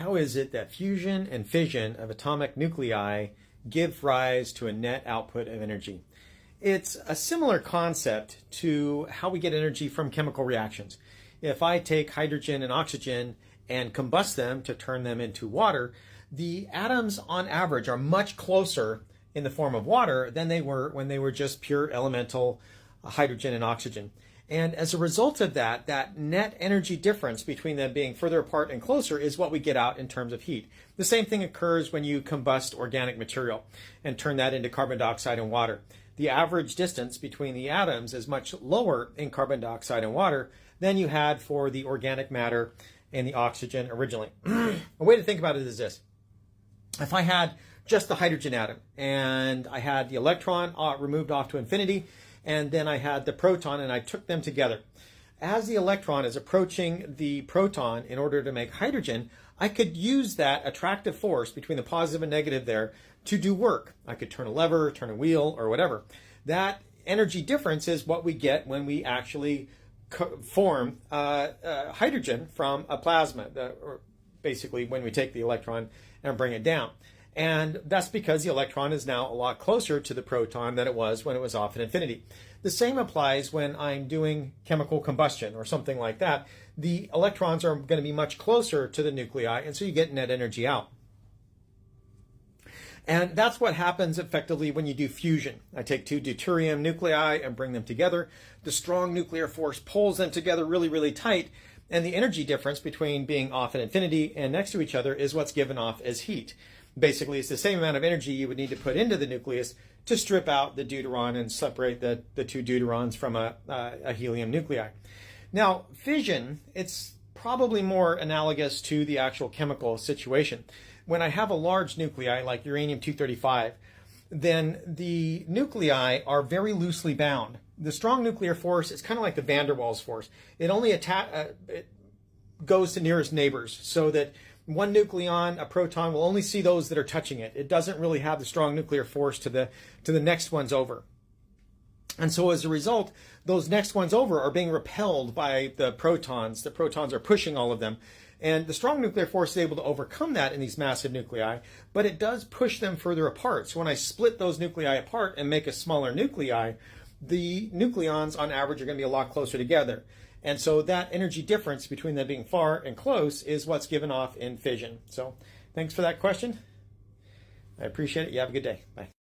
How is it that fusion and fission of atomic nuclei give rise to a net output of energy? It's a similar concept to how we get energy from chemical reactions. If I take hydrogen and oxygen and combust them to turn them into water, the atoms on average are much closer in the form of water than they were when they were just pure elemental hydrogen and oxygen. And as a result of that, that net energy difference between them being further apart and closer is what we get out in terms of heat. The same thing occurs when you combust organic material and turn that into carbon dioxide and water. The average distance between the atoms is much lower in carbon dioxide and water than you had for the organic matter and the oxygen originally. A way to think about it is this. If I had just the hydrogen atom and I had the electron removed off to infinity, and then I had the proton and I took them together. As the electron is approaching the proton in order to make hydrogen, I could use that attractive force between the positive and negative there to do work. I could turn a lever, turn a wheel, or whatever. That energy difference is what we get when we actually form hydrogen from a plasma, or basically when we take the electron and bring it down. And that's because the electron is now a lot closer to the proton than it was when it was off at infinity. The same applies when I'm doing chemical combustion or something like that. The electrons are going to be much closer to the nuclei, and so you get net energy out. And that's what happens effectively when you do fusion. I take two deuterium nuclei and bring them together. The strong nuclear force pulls them together really, really tight, and the energy difference between being off at infinity and next to each other is what's given off as heat. Basically, it's the same amount of energy you would need to put into the nucleus to strip out the deuteron and separate the two deuterons from a helium nuclei. Now, fission, it's probably more analogous to the actual chemical situation. When I have a large nuclei like uranium-235, then the nuclei are very loosely bound. The strong nuclear force is kind of like the van der Waals force. It only it goes to nearest neighbors, so that one nucleon, a proton, will only see those that are touching it. It doesn't really have the strong nuclear force to the next ones over. And so as a result, those next ones over are being repelled by the protons. The protons are pushing all of them. And the strong nuclear force is able to overcome that in these massive nuclei, but it does push them further apart. So when I split those nuclei apart and make a smaller nuclei, the nucleons on average are going to be a lot closer together. And so that energy difference between them being far and close is what's given off in fission. So thanks for that question. I appreciate it. You have a good day. Bye.